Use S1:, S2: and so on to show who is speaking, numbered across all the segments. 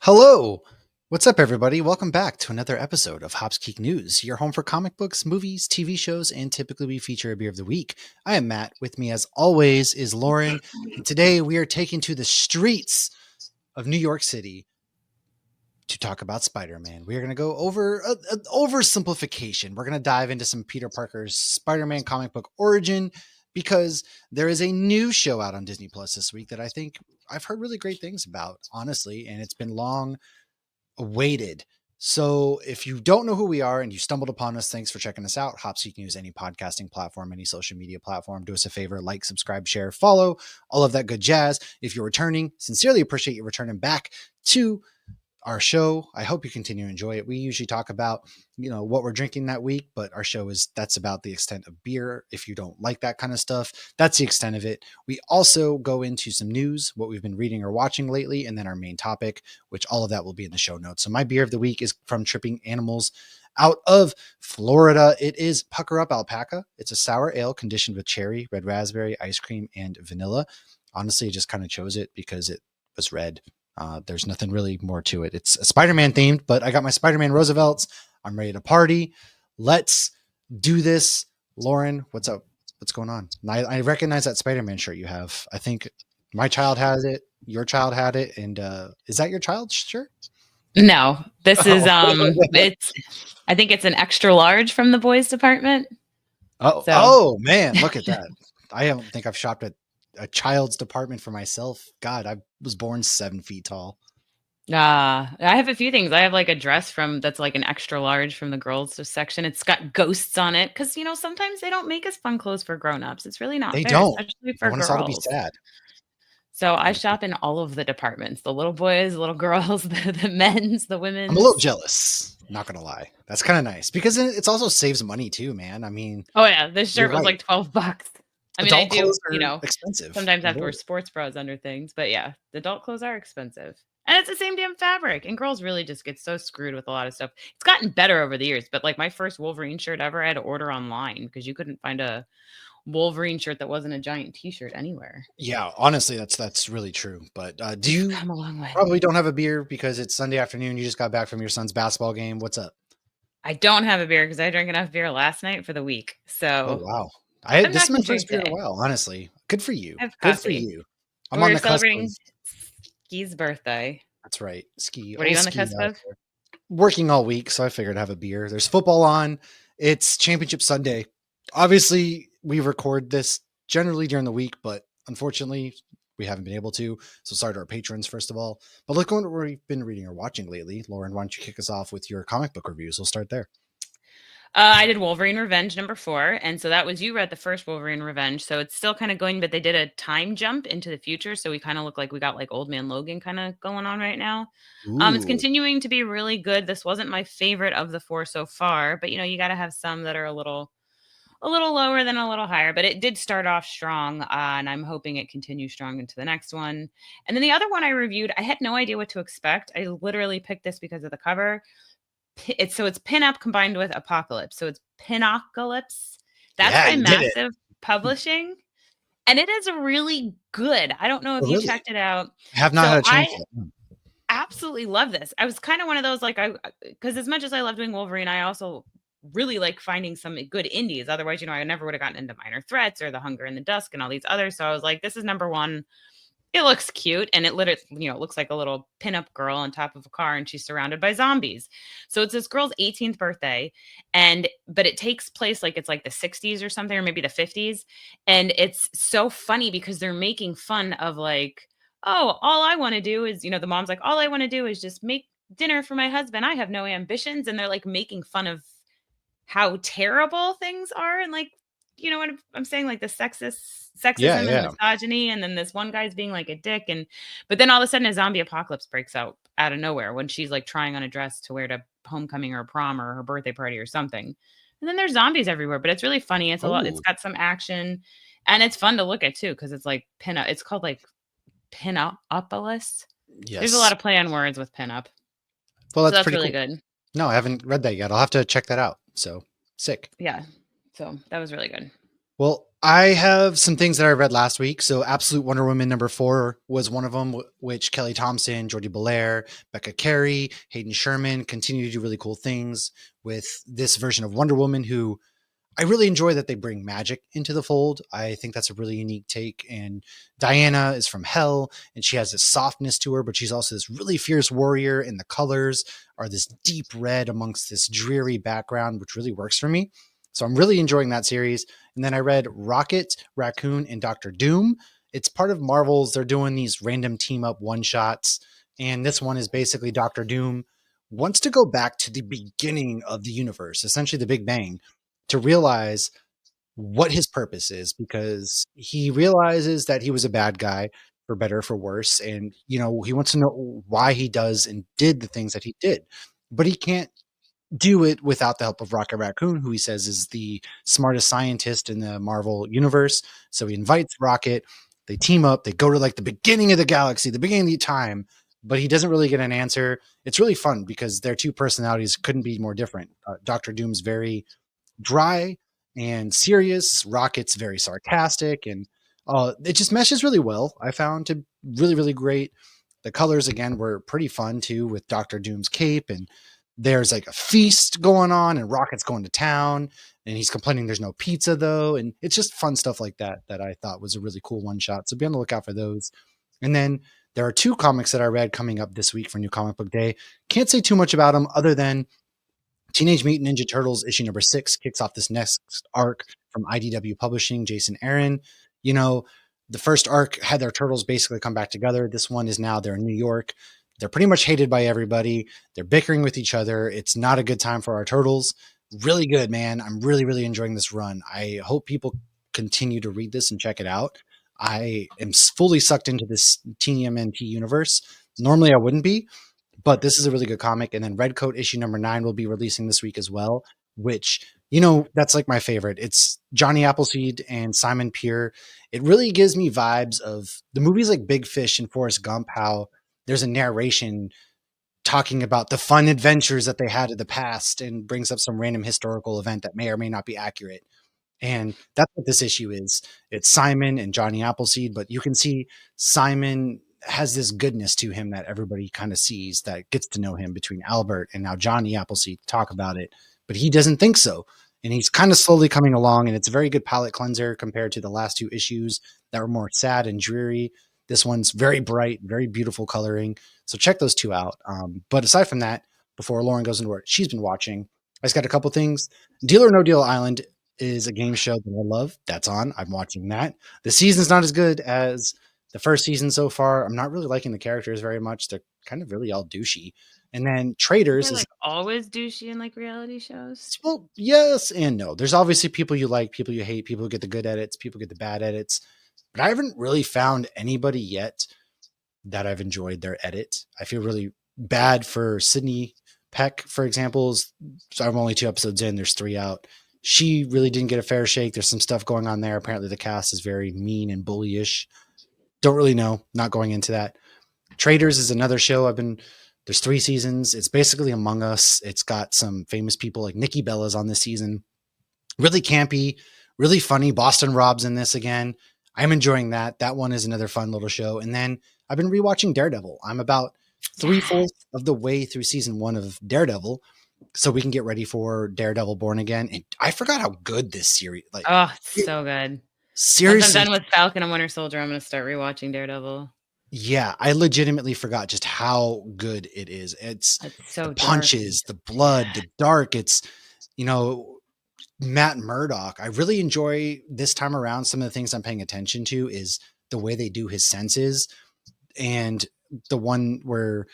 S1: Hello! What's up, everybody? Welcome back to another episode of Hopsgeeknews, your home for comic books, movies, TV shows, and typically we feature a beer of the week. I am Matt. With me, as always, is Lauren. And today we are taking to the streets of New York City to talk about Spider-Man. We are going to go over an oversimplification. We're going to dive into some Peter Parker's Spider-Man comic book origin because there is a new show out on Disney Plus this week that I think I've heard really great things about, honestly, and it's been long awaited. So if you don't know who we are and you stumbled upon us, thanks for checking us out. Hopseek News, any podcasting platform, any social media platform. Do us a favor, like, subscribe, share, follow, all of that good jazz. If you're returning, sincerely appreciate you returning back to our show. I hope you continue to enjoy it. We usually talk about, what we're drinking that week, but our show that's about the extent of beer. If you don't like that kind of stuff, that's the extent of it. We also go into some news, what we've been reading or watching lately, and then our main topic, which all of that will be in the show notes. So my beer of the week is from Tripping Animals out of Florida. It is Pucker Up Alpaca. It's a sour ale conditioned with cherry, red raspberry, ice cream, and vanilla. Honestly, I just kind of chose it because it was red. There's nothing really more to it. It's a Spider-Man themed, but I got my Spider-Man Roosevelts. I'm ready to party. Let's do this. Lauren, what's up? What's going on? I recognize that Spider-Man shirt you have. I think my child has it. Your child had it. And is that your child's shirt?
S2: No, this is I think it's an extra large from the boys department.
S1: Oh man, look at that. I don't think I've shopped at a child's department for myself. God, I was born 7 feet tall.
S2: I have a few things. I have like a dress that's like an extra large from the girls section. It's got ghosts on it because sometimes they don't make us fun clothes for grown-ups. It's really not
S1: They
S2: fair,
S1: don't.
S2: especially
S1: I
S2: for
S1: want us all to be
S2: girls.
S1: sad.
S2: So I shop in all of the departments: the little boys, the little girls, the men's, the women's.
S1: I'm a little jealous, not gonna lie. That's kind of nice because it also saves money too, man. I mean,
S2: oh yeah, this shirt was like $12. I mean,
S1: adult
S2: I do,
S1: clothes are expensive.
S2: sometimes have to wear sports bras under things, but yeah, the adult clothes are expensive. And it's the same damn fabric. And girls really just get so screwed with a lot of stuff. It's gotten better over the years, but like my first Wolverine shirt ever, I had to order online because you couldn't find a Wolverine shirt that wasn't a giant t-shirt anywhere.
S1: Yeah, honestly, that's really true. But do you
S2: come a long way.
S1: Probably don't have a beer because it's Sunday afternoon? You just got back from your son's basketball game. What's up?
S2: I don't have a beer because I drank enough beer last night for the week. So
S1: wow, this is my first beer in a while. Honestly, good for you. Good for you.
S2: I'm on the celebrating Ski's birthday.
S1: That's right, Ski.
S2: What are you on the cusp of?
S1: Working all week, so I figured I'd have a beer. There's football on. It's Championship Sunday. Obviously, we record this generally during the week, but unfortunately, we haven't been able to. So sorry to our patrons, first of all. But look what we've been reading or watching lately. Lauren, why don't you kick us off with your comic book reviews? We'll start there.
S2: I did Wolverine Revenge #4. And so that was, you read the first Wolverine Revenge. So it's still kind of going, but they did a time jump into the future. So we kind of look like we got like Old Man Logan kind of going on right now. It's continuing to be really good. This wasn't my favorite of the 4 so far, but you got to have some that are a little lower than a little higher, but it did start off strong, and I'm hoping it continues strong into the next one. And then the other one I reviewed, I had no idea what to expect. I literally picked this because of the cover. It's Pinup combined with Apocalypse. So it's Pinocalypse. That's by Massive Publishing. And it is really good. I don't know if you checked it out.
S1: I have not had a chance yet.
S2: Absolutely love this. I was kind of one of those, because as much as I love doing Wolverine, I also really like finding some good indies. Otherwise, I never would have gotten into Minor Threats or The Hunger in the Dusk and all these others. So I was like, this is #1. It looks cute, and it literally, it looks like a little pinup girl on top of a car, and she's surrounded by zombies. So it's this girl's 18th birthday, but it takes place it's like the 60s or something, or maybe the 50s, and it's so funny because they're making fun of oh, all I want to do is, the mom's like, all I want to do is just make dinner for my husband. I have no ambitions, and they're making fun of how terrible things are, and you know what I'm saying, the sexism and misogyny, and then this one guy's being a dick, but then all of a sudden a zombie apocalypse breaks out of nowhere when she's trying on a dress to wear to homecoming or prom or her birthday party or something, and then there's zombies everywhere. But it's really funny. It's a lot. It's got some action, and it's fun to look at too because it's pinup. It's called Pinupopolis. Yes. There's a lot of play on words with pinup.
S1: Well, that's
S2: really cool. Good.
S1: No, I haven't read that yet. I'll have to check that out. So sick.
S2: Yeah. So that was really good.
S1: Well, I have some things that I read last week. So, Absolute Wonder Woman #4 was one of them, which Kelly Thompson, Jordi Belair, Becca Carey, Hayden Sherman continue to do really cool things with this version of Wonder Woman, who I really enjoy that they bring magic into the fold. I think that's a really unique take. And Diana is from Hell, and she has this softness to her, but she's also this really fierce warrior. And the colors are this deep red amongst this dreary background, which really works for me. So I'm really enjoying that series. And then I read Rocket, Racoon, and Doctor Doom. It's part of Marvel's. They're doing these random team up one shots. And this one is basically Doctor Doom wants to go back to the beginning of the universe, essentially the Big Bang, to realize what his purpose is, because he realizes that he was a bad guy for better or for worse. And, he wants to know why he does and did the things that he did. But he can't do it without the help of Rocket Raccoon, who he says is the smartest scientist in the Marvel universe. So he invites Rocket, they team up, they go to like the beginning of the galaxy, the beginning of the time, but he doesn't really get an answer. It's really fun because their two personalities couldn't be more different. Doctor Doom's very dry and serious. Rocket's very sarcastic, and it just meshes really well. I found to really, really great. The colors again were pretty fun too, with Doctor Doom's cape, and there's like a feast going on, and Rocket's going to town, and he's complaining there's no pizza though, and it's just fun stuff like that that I thought was a really cool one shot. So be on the lookout for those. And then there are two comics that I read coming up this week for New Comic Book Day. Can't say too much about them other than Teenage Mutant Ninja Turtles issue #6 kicks off this next arc from IDW Publishing, Jason Aaron. You know, the first arc had their turtles basically come back together. This one is now they're in New York. They're pretty much hated by everybody. They're bickering with each other. It's not a good time for our turtles. Really good, man. I'm really, really enjoying this run. I hope people continue to read this and check it out. I am fully sucked into this TMNT universe. Normally, I wouldn't be, but this is a really good comic. And then Redcoat issue #9 will be releasing this week as well, which, that's like my favorite. It's Johnny Appleseed and Simon Pure. It really gives me vibes of the movies like Big Fish and Forrest Gump, how there's a narration talking about the fun adventures that they had in the past and brings up some random historical event that may or may not be accurate. And that's what this issue is. It's Simon and Johnny Appleseed, but you can see Simon has this goodness to him that everybody kind of sees, that gets to know him, between Albert and now Johnny Appleseed talk about it, but he doesn't think so. And he's kind of slowly coming along, and it's a very good palate cleanser compared to the last two issues that were more sad and dreary. This one's very bright, very beautiful coloring. So check those two out. But aside from that, before Lauren goes into what she's been watching, I just got a couple things. Deal or No Deal Island is a game show that I love. That's on. I'm watching that. The season's not as good as the first season so far. I'm not really liking the characters very much. They're kind of really all douchey. And then Traders
S2: They're
S1: is,
S2: like always douchey in like reality shows.
S1: well, yes and no. There's obviously people you like, people you hate, people who get the good edits, people get the bad edits. But I haven't really found anybody yet that I've enjoyed their edit. I feel really bad for Sydney Peck, for example. So I'm only 2 episodes in, there's 3 out. She really didn't get a fair shake. There's some stuff going on there. Apparently the cast is very mean and bullyish. Don't really know. Not going into that. Traders is another show there's 3 seasons. It's basically Among Us. It's got some famous people like Nikki Bella's on this season. Really campy, really funny. Boston Rob's in this again. I'm enjoying that. That one is another fun little show. And then I've been rewatching Daredevil. I'm about
S2: Yes.
S1: 3/4 of the way through season 1 of Daredevil, so we can get ready for Daredevil Born Again. And I forgot how good this series, like,
S2: Oh, it's
S1: it,
S2: so good. Once I'm
S1: seriously.
S2: done with Falcon and Winter Soldier, I'm gonna start rewatching Daredevil.
S1: Yeah, I legitimately forgot just how good it is. It's
S2: It's
S1: the
S2: so dark and
S1: punches, the
S2: yeah.
S1: blood, the dark. It's, you know, Matt Murdock. I really enjoy this time around. Some of the things I'm paying attention to is the way they do his senses, and the one where,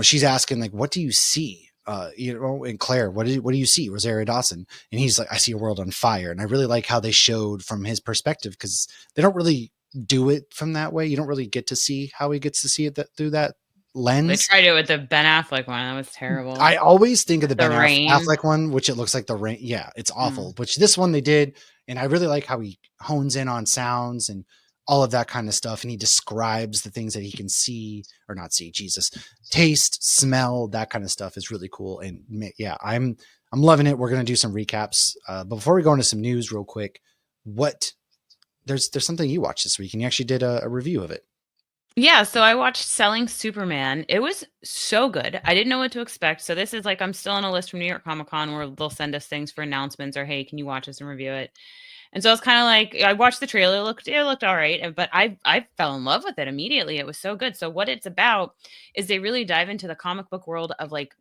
S1: she's asking like, "What do you see?" And Claire, what do you see? Rosario Dawson, and he's like, "I see a world on fire." And I really like how they showed from his perspective, because they don't really do it from that way. You don't really get to see how he gets to see it through that
S2: They
S1: lens.
S2: tried it with the Ben Affleck one, that was terrible.
S1: I always think of the
S2: The
S1: Ben
S2: rain.
S1: Affleck one, which it looks like the rain. Yeah, it's awful.
S2: Mm.
S1: Which this one they did, and I really like how he hones in on sounds and all of that kind of stuff, and he describes the things that he can see or not see. Jesus, taste, smell, that kind of stuff is really cool. And yeah, I'm loving it. We're gonna do some recaps, but before we go into some news, real quick. what there's something you watched this week, and you actually did a review of it.
S2: Yeah, so I watched Selling Superman. It was so good. I didn't know what to expect. So this is like I'm still on a list from New York Comic Con where they'll send us things for announcements or hey, can you watch this and review it? And so I was kind of like, I watched the trailer, it looked all right, but I fell in love with it immediately. It was so good. So what it's about is they really dive into the comic book world of like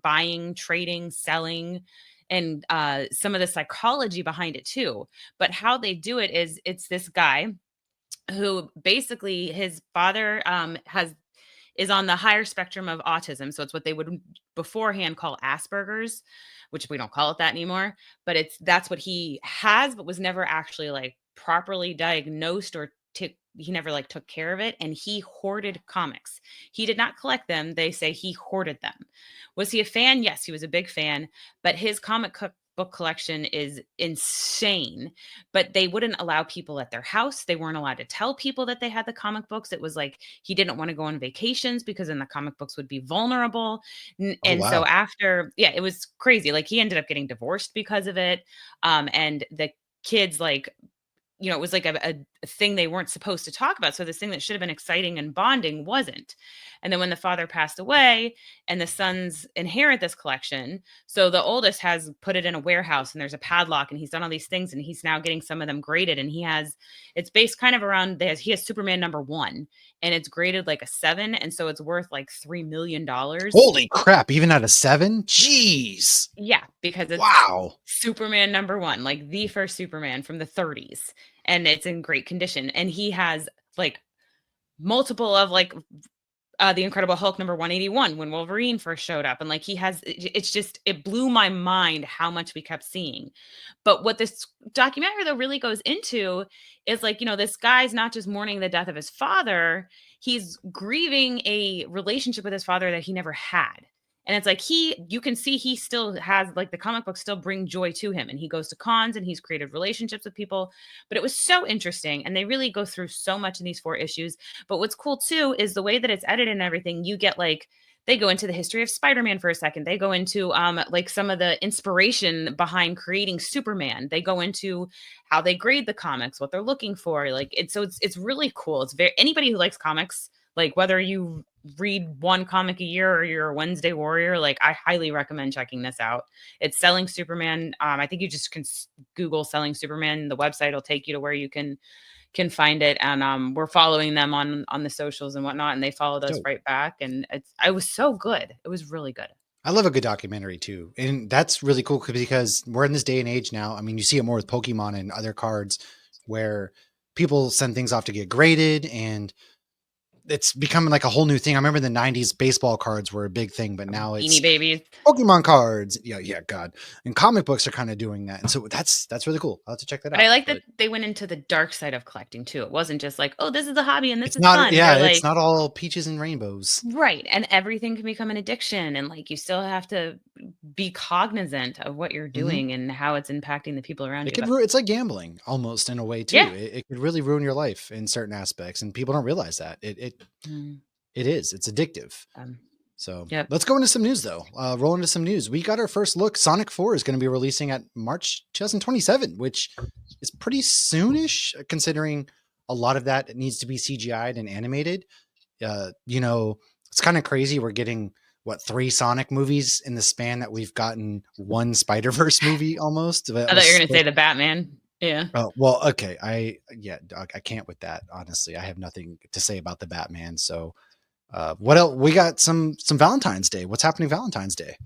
S2: buying, trading, selling, and some of the psychology behind it too. But how they do it is it's this guy who basically his father has is on the higher spectrum of autism. So it's what they would beforehand call Asperger's, which we don't call it that anymore. But that's what he has, but was never actually like properly diagnosed or he never like took care of it. And he hoarded comics. He did not collect them. They say he hoarded them. Was he a fan? Yes, he was a big fan, but his book collection is insane. But they wouldn't allow people at their house. They weren't allowed to tell people that they had the comic books. It was like he didn't want to go on vacations because then the comic books would be vulnerable.
S1: Oh
S2: And so
S1: wow.
S2: after, yeah, it was crazy. Like he ended up getting divorced because of it. And the kids like it was like a thing they weren't supposed to talk about. So this thing that should have been exciting and bonding wasn't. And then when the father passed away and the sons inherit this collection, so the oldest has put it in a warehouse and there's a padlock and he's done all these things and he's now getting some of them graded. And it's based kind of around he has Superman #1 and it's graded like a 7. And so it's worth like $3 million.
S1: Holy crap! Even at a 7, jeez.
S2: Yeah, because it's
S1: Wow.
S2: Superman #1, like the first Superman from the 30s, and it's in great condition. And he has like multiple of like the Incredible Hulk #181 when Wolverine first showed up, and like it's just it blew my mind how much we kept seeing. But what this documentary though really goes into is like this guy's not just mourning the death of his father, he's grieving a relationship with his father that he never had. And it's like you can see he still has like the comic books still bring joy to him, and he goes to cons and he's created relationships with people. But it was so interesting, and they really go through so much in these 4 issues. But what's cool too is the way that it's edited and everything. You get like they go into the history of Spider-Man for a second. They go into like some of the inspiration behind creating Superman. They go into how they grade the comics, what they're looking for. Like it's really cool. It's very anybody who likes comics, like whether you read one comic a year or you're a Wednesday warrior, like I highly recommend checking this out. It's Selling Superman. I think you just can Google Selling Superman. The website will take you to where you can find it. And we're following them on the socials and whatnot, and they followed us
S1: Dope.
S2: right back. And it was so good. It was really good.
S1: I love a good documentary too. And that's really cool because we're in this day and age now. I mean, you see it more with Pokemon and other cards where people send things off to get graded, and it's becoming like a whole new thing. I remember in the 90s baseball cards were a big thing, but now
S2: Beanie
S1: it's
S2: Babies.
S1: Pokemon cards. Yeah, God. And comic books are kind of doing that. And so that's really cool. I'll have to check that
S2: But I
S1: out.
S2: like that
S1: But
S2: they went into the dark side of collecting too. It wasn't just like, oh, this is a hobby and this
S1: it's
S2: is
S1: not,
S2: fun.
S1: yeah,
S2: They're
S1: it's
S2: like,
S1: not all peaches and rainbows.
S2: right. And everything can become an addiction. And like you still have to be cognizant of what you're
S1: Hmm.
S2: doing and how it's impacting the people around
S1: It
S2: you.
S1: could
S2: But
S1: it's like gambling almost in a way
S2: yeah.
S1: too. It could really ruin your life in certain aspects, and people don't realize that
S2: Mm,
S1: it is. It's addictive.
S2: um,
S1: So
S2: yep.
S1: let's go into some news though. Roll into some news. We got our first look. Sonic 4 is going to be releasing at March 2027, which is pretty soonish considering a lot of that needs to be CGI'd and animated. It's kind of crazy. We're getting what 3 Sonic movies in the span that we've gotten one Spider-Verse movie almost. That
S2: I thought you
S1: was
S2: were gonna say the Batman. Yeah.
S1: oh, well, okay. I can't with that. Honestly, I have nothing to say about the Batman. So, what else? We got some Valentine's Day. What's happening Valentine's Day?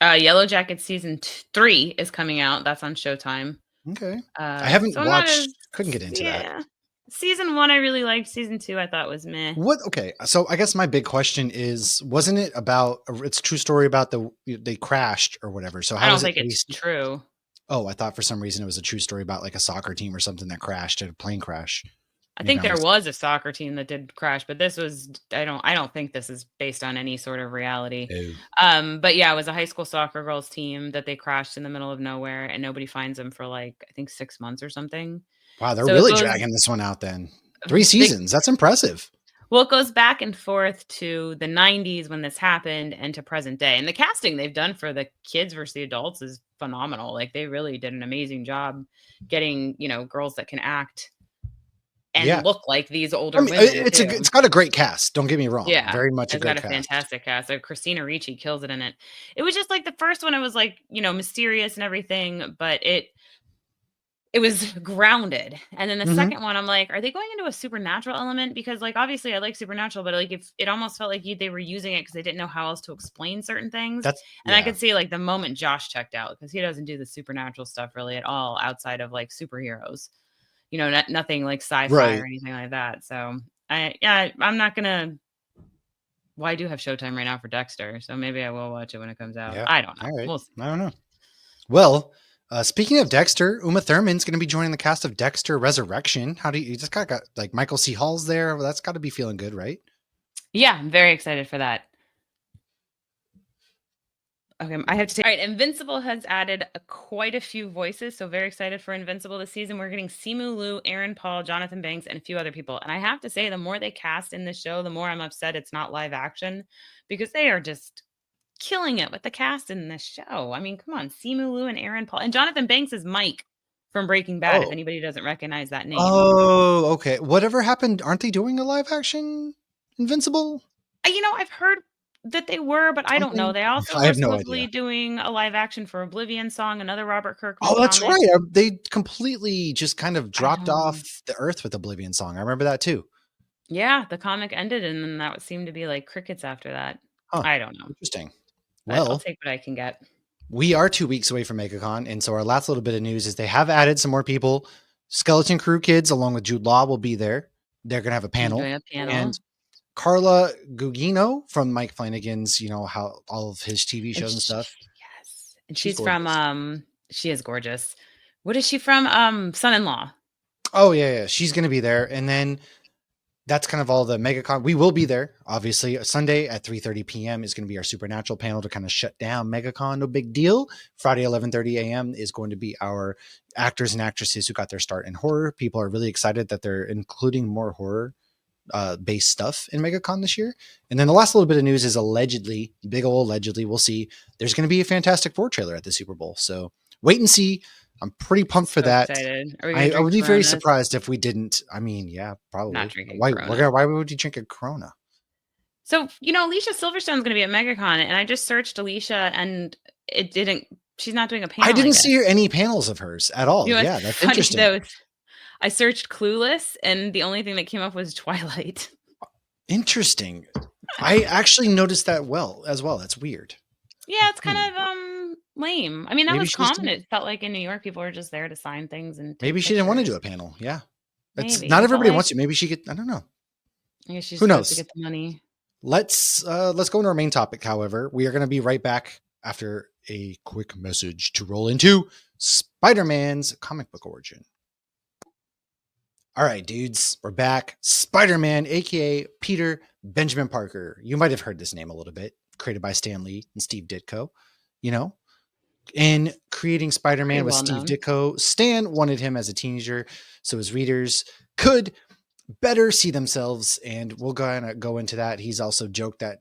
S2: Yellow Jacket season 3 is coming out. That's on Showtime.
S1: Okay, I haven't
S2: So I'm not as
S1: watched. Couldn't get into that.
S2: yeah. Season 1 I really liked. Season 2 I thought was meh.
S1: What? Okay, so I guess my big question is, wasn't it about? It's a true story about they crashed or whatever. So
S2: I
S1: how
S2: don't
S1: is it
S2: think it's
S1: based?
S2: true.
S1: Oh, I thought for some reason it was a true story about like a soccer team or something that crashed at a plane crash.
S2: I
S1: Maybe
S2: think
S1: I'm
S2: there
S1: mis-
S2: was a soccer team that did crash, but this was I don't think this is based on any sort of reality.
S1: Oh.
S2: But yeah, it was a high school soccer girls team that they crashed in the middle of nowhere and nobody finds them for like I think 6 months or something.
S1: Wow, they're
S2: So it
S1: really
S2: goes
S1: dragging this one out. Then 3
S2: they
S1: seasons. That's impressive.
S2: well, it goes back and forth to the 90s when this happened and to present day. And the casting they've done for the kids versus the adults is phenomenal. Like, they really did an amazing job getting, girls that can act and
S1: Yeah.
S2: look like these
S1: I
S2: older
S1: mean,
S2: women
S1: it's
S2: too.
S1: got a great cast. Don't get me wrong.
S2: Yeah,
S1: Very much a
S2: it's got
S1: great
S2: a
S1: cast.
S2: fantastic cast. Christina Ricci kills it in it. It was just like the first one, it was like, mysterious and everything, but it was grounded. And then the
S1: Mhm.
S2: second one, I'm like, are they going into a supernatural element? Because, like, obviously I like supernatural, but like, if it almost felt like they were using it because they didn't know how else to explain certain things.
S1: That's
S2: And I
S1: yeah.
S2: could see like the moment Josh checked out, because he doesn't do the supernatural stuff really at all outside of like superheroes. Nothing like sci-fi or
S1: Right.
S2: anything like that. So I'm not gonna. Well, I do have Showtime right now for Dexter, so maybe I will watch it when it comes out.
S1: Yeah.
S2: I don't know.
S1: All right.
S2: We'll see.
S1: I don't know. Well, speaking of Dexter, Uma Thurman's going to be joining the cast of Dexter Resurrection. How do you just got like Michael C. Hall's there? Well, that's got to be feeling good, right?
S2: Yeah, I'm very excited for that. Okay, I have to say. All right, Invincible has added quite a few voices, so very excited for Invincible this season. We're getting Simu Liu, Aaron Paul, Jonathan Banks, and a few other people. And I have to say, the more they cast in this show, the more I'm upset it's not live action, because they are just killing it with the cast in this show. I mean, come on, Simu Liu and Aaron Paul, and Jonathan Banks is Mike from Breaking Bad. If
S1: Oh.
S2: anybody doesn't recognize that name,
S1: Oh, okay. Whatever happened? Aren't they doing a live action Invincible?
S2: I've heard that they were, but I don't know.
S1: Something?
S2: They also
S1: I
S2: were
S1: have no
S2: supposedly
S1: idea.
S2: doing a live action for Oblivion Song, another Robert Kirkman
S1: Oh, that's
S2: comic.
S1: right. They completely just kind of
S2: I
S1: dropped
S2: know.
S1: off the earth with Oblivion Song. I remember that too.
S2: Yeah, the comic ended, and then that would seem to be like crickets after that.
S1: Huh.
S2: I don't know,
S1: Interesting.
S2: but I'll
S1: Well,
S2: take what I can get.
S1: we are 2 weeks away from MegaCon, and so our last little bit of news is they have added some more people. Skeleton Crew kids, along with Jude Law, will be there. They're going to have a
S2: I'm
S1: panel,
S2: doing a
S1: and
S2: panel,
S1: Carla Gugino from Mike Flanagan's, how all of his TV
S2: and
S1: shows and stuff.
S2: yes, and
S1: She's
S2: she's from
S1: gorgeous.
S2: she is gorgeous. What is she from? Son-in-Law.
S1: Oh yeah, she's going to be there, and then that's kind of all the MegaCon. We will be there, obviously. Sunday at 3:30 p.m. is going to be our Supernatural panel to kind of shut down MegaCon. No big deal. Friday 11:30 a.m. is going to be our actors and actresses who got their start in horror. People are really excited that they're including more horror based stuff in MegaCon this year. And then the last little bit of news is allegedly, big old allegedly, we'll see. There's going to be a Fantastic Four trailer at the Super Bowl. So wait and see. I'm pretty pumped for
S2: So
S1: that.
S2: excited. Are we gonna
S1: I
S2: drink
S1: would be very
S2: Coronas?
S1: surprised if we didn't. I mean, yeah,
S2: Not
S1: probably.
S2: drinking
S1: Why?
S2: Corona.
S1: Why would you drink a Corona?
S2: So, Alicia Silverstone's gonna be at MegaCon, and I just searched Alicia, and it didn't. She's not doing a
S1: I
S2: panel, I
S1: didn't
S2: guess.
S1: see any panels of hers at all.
S2: What's
S1: Yeah, that's
S2: funny
S1: interesting.
S2: though? I searched Clueless, and the only thing that came up was Twilight.
S1: Interesting. I actually noticed that as well. That's weird.
S2: Yeah, it's kind
S1: Hmm.
S2: of lame. I mean, that
S1: Maybe
S2: was
S1: she just
S2: common.
S1: didn't.
S2: It felt like in New York, people were just there to sign things and take
S1: Maybe she didn't want to do
S2: pictures.
S1: a panel. Yeah, it's not
S2: Maybe, but
S1: everybody
S2: like,
S1: wants to. Maybe she could. I don't know.
S2: I guess she's
S1: Who
S2: supposed to
S1: knows?
S2: get the money.
S1: Let's go into our main topic. However, we are going to be right back after a quick message to roll into Spider-Man's comic book origin. All right, dudes, we're back. Spider-Man, aka Peter Benjamin Parker. You might have heard this name a little bit, created by Stan Lee and Steve Ditko. In creating
S2: Pretty
S1: Spider-Man with
S2: well
S1: Steve
S2: known.
S1: Ditko, Stan wanted him as a teenager so his readers could better see themselves. And we'll go into that. He's also joked that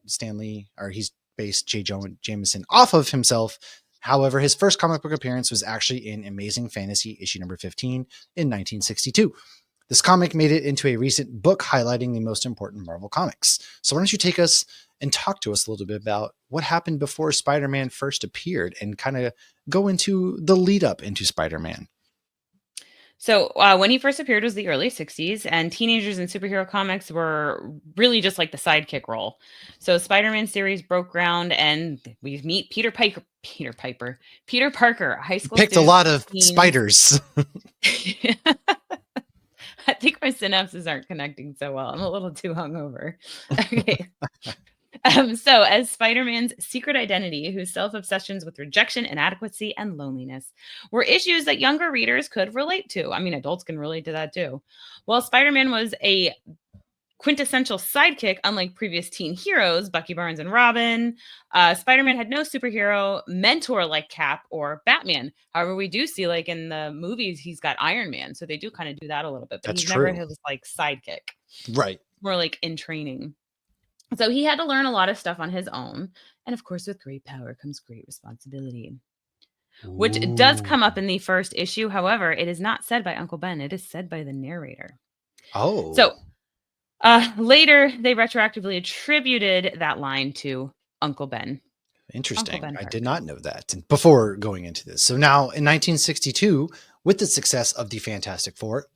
S1: he's based J. Jonah Jameson off of himself. However, his first comic book appearance was actually in Amazing Fantasy issue number 15 in 1962. This comic made it into a recent book highlighting the most important Marvel comics. So why don't you take us and talk to us a little bit about what happened before Spider-Man first appeared and kind of go into the lead up into Spider-Man.
S2: So when he first appeared was the early 60s, and teenagers in superhero comics were really just like the sidekick role. So Spider-Man series broke ground, and we meet Peter Parker, a high school
S1: Picked a
S2: student
S1: lot
S2: with
S1: of
S2: teens.
S1: spiders.
S2: I think my synapses aren't connecting so well. I'm a little too hungover. Okay. So, as Spider Man's secret identity, whose self obsessions with rejection, inadequacy, and loneliness were issues that younger readers could relate to. I mean, adults can relate to that too. While Spider Man was a quintessential sidekick, unlike previous teen heroes, Bucky Barnes and Robin, Spider Man had no superhero mentor like Cap or Batman. However, we do see, like in the movies, he's got Iron Man. So they do kind of do that a little bit, but
S1: That's
S2: he's never
S1: true.
S2: his like sidekick,
S1: Right.
S2: more like in training. So he had to learn a lot of stuff on his own. And of course, with great power comes great responsibility. which does
S1: Ooh.
S2: come up in the first issue. However, it is not said by Uncle Ben. It is said by the narrator.
S1: Oh,
S2: So later, they retroactively attributed that line to Uncle Ben. Uncle
S1: interesting.
S2: Ben
S1: I did
S2: Parker.
S1: not know that before going into this. So now in 1962, with the success of the Fantastic Four,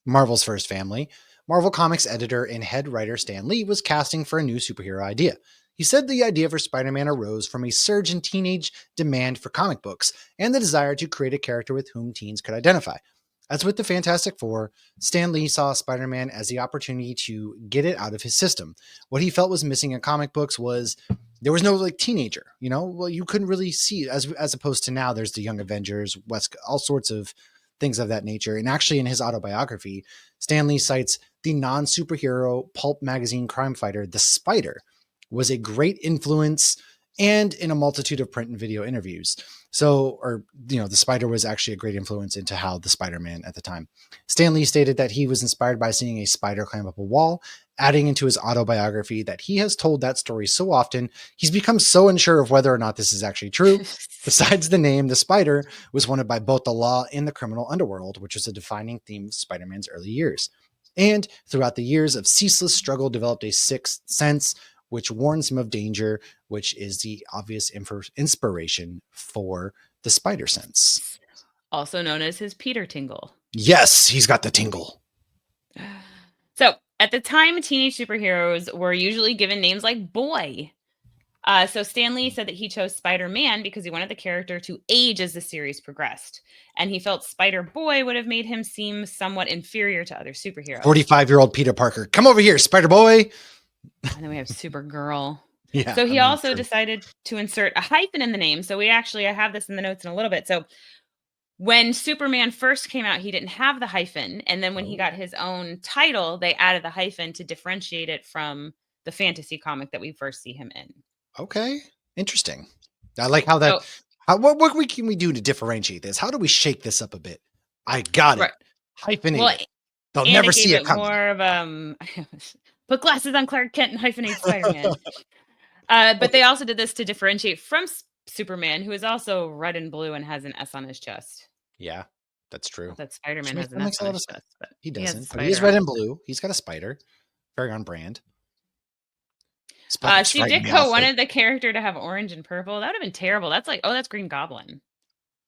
S1: Marvel's first family, Marvel Comics editor and head writer Stan Lee was casting for a new superhero idea. He said the idea for Spider Man arose from a surge in teenage demand for comic books and the desire to create a character with whom teens could identify. As with the Fantastic Four, Stan Lee saw Spider Man as the opportunity to get it out of his system. What he felt was missing in comic books was there was no like teenager, well, you couldn't really see as opposed to now there's the Young Avengers, West, all sorts of things of that nature. And actually, in his autobiography, Stanley cites the non superhero pulp magazine crime fighter, The Spider, was a great influence and in a multitude of print and video interviews. So, The Spider was actually a great influence into how the Spider Man at the time. Stanley stated that he was inspired by seeing a spider climb up a wall, adding into his autobiography that he has told that story so often, he's become so unsure of whether or not this is actually true. Besides the name, the Spider was wanted by both the law and the criminal underworld, which was a defining theme of Spider Man's early years. And throughout the years of ceaseless struggle, developed a sixth sense, which warns him of danger, which is the obvious inspiration for the spider sense.
S2: Also known as his Peter Tingle.
S1: Yes, he's got the tingle.
S2: So, at the time, teenage superheroes were usually given names like Boy. So Stan Lee said that he chose Spider-Man because he wanted the character to age as the series progressed. And he felt Spider-Boy would have made him seem somewhat inferior to other superheroes.
S1: 45-year-old Peter Parker. Come over here, Spider Boy.
S2: And then we have Supergirl.
S1: Yeah,
S2: So
S1: I
S2: he
S1: mean,
S2: also
S1: true.
S2: decided to insert a hyphen in the name. So I have this in the notes in a little bit. So when Superman first came out, he didn't have the hyphen. And then when he
S1: Oh,
S2: got his own title, they added the hyphen to differentiate it from the fantasy comic that we first see him in.
S1: okay. Interesting. I like how that.
S2: So,
S1: What can we do to differentiate this? How do we shake this up a bit? I got
S2: right.
S1: it. Hyphenate
S2: Well,
S1: it. They'll
S2: and
S1: never
S2: it gave
S1: see it
S2: it
S1: coming.
S2: more of put glasses on Clark Kent and hyphenate Spider-Man. But they
S1: Okay.
S2: also did this to differentiate from Superman, who is also red and blue and has an S on his chest.
S1: Yeah, that's true.
S2: Not that Spider-Man
S1: Which
S2: has an
S1: that
S2: S
S1: makes a
S2: on
S1: lot
S2: his
S1: of sense.
S2: chest, but
S1: He
S2: he has a
S1: doesn't, but he is
S2: spider
S1: red
S2: on
S1: and
S2: it.
S1: blue. He's got a spider. Very on brand. Spider's
S2: Steve
S1: frightening me
S2: Ditko
S1: off.
S2: wanted the character to have orange and purple. That would have been terrible. That's like, oh, that's Green Goblin.